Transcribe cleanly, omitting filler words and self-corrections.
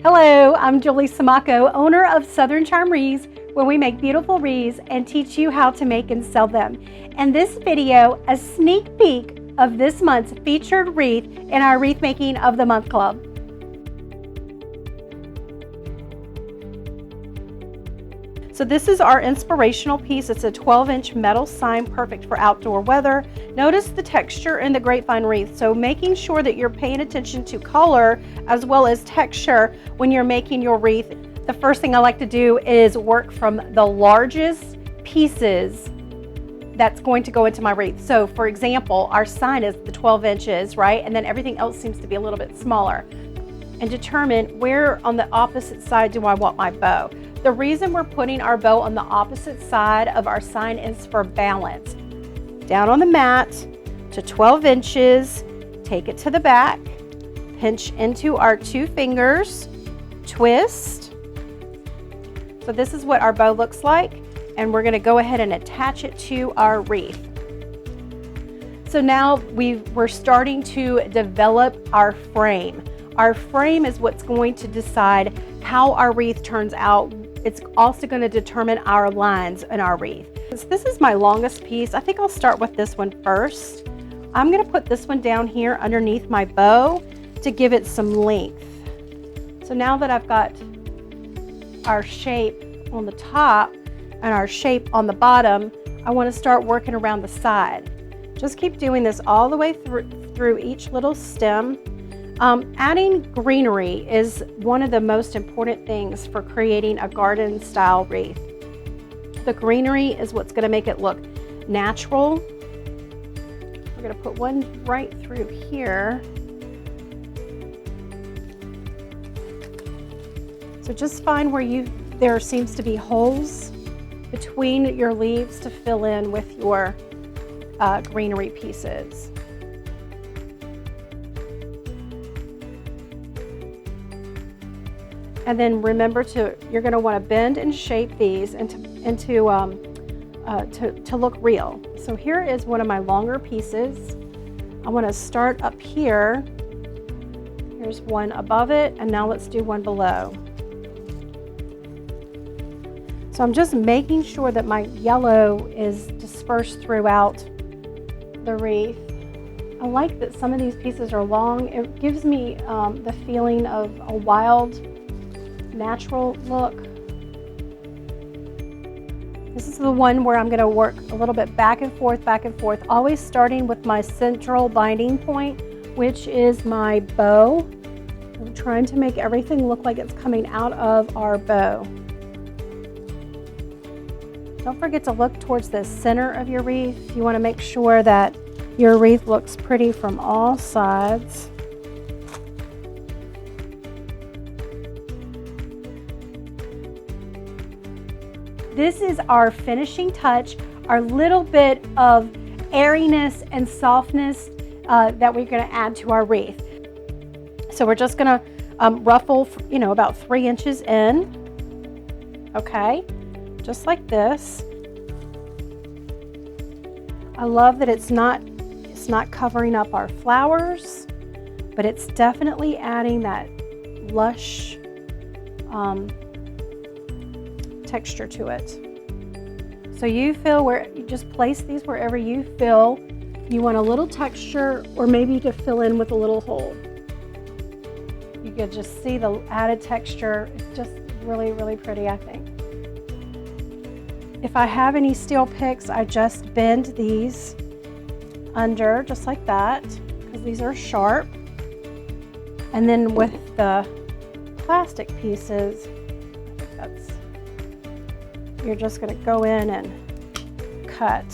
Hello, I'm Julie Samako, owner of Southern Charm Wreaths, where we make beautiful wreaths and teach you how to make and sell them. And this video, a sneak peek of this month's featured wreath in our Wreath Making of the Month Club. So this is our inspirational piece. It's a 12-inch metal sign, perfect for outdoor weather. Notice the texture in the grapevine wreath. So making sure that you're paying attention to color as well as texture when you're making your wreath. The first thing I like to do is work from the largest pieces that's going to go into my wreath. So for example, our sign is the 12 inches, right? And then everything else seems to be a little bit smaller. And determine where on the opposite side do I want my bow. The reason we're putting our bow on the opposite side of our sign is for balance. Down on the mat to 12 inches, take it to the back, pinch into our 2 fingers, twist. So this is what our bow looks like, and we're gonna go ahead and attach it to our wreath. So now we're starting to develop our frame. Our frame is what's going to decide how our wreath turns out. It's also going to determine our lines in our wreath. Since this is my longest piece, I think I'll start with this one first. I'm going to put this one down here underneath my bow to give it some length. So now that I've got our shape on the top and our shape on the bottom, I want to start working around the side. Just keep doing this all the way through each little stem. Adding greenery is one of the most important things for creating a garden style wreath. The greenery is what's going to make it look natural. We're going to put one right through here. So just find where there seems to be holes between your leaves to fill in with your greenery pieces. And then remember you're going to want to bend and shape these to look real. So here is one of my longer pieces. I want to start up here. Here's one above it, and now let's do one below. So I'm just making sure that my yellow is dispersed throughout the wreath. I like that some of these pieces are long. It gives me the feeling of a wild, natural look. This is the one where I'm going to work a little bit back and forth, always starting with my central binding point, which is my bow. I'm trying to make everything look like it's coming out of our bow. Don't forget to look towards the center of your wreath. You want to make sure that your wreath looks pretty from all sides. This is our finishing touch, our little bit of airiness and softness that we're going to add to our wreath. So we're just going to ruffle, about 3 inches in. Okay, just like this. I love that it's not covering up our flowers, but it's definitely adding that lush texture to it. So you just place these wherever you feel you want a little texture, or maybe to fill in with a little hole. You could just see the added texture. It's just really, really pretty, I think. If I have any steel picks, I just bend these under just like that, because these are sharp. And then with the plastic pieces, you're just going to go in and cut.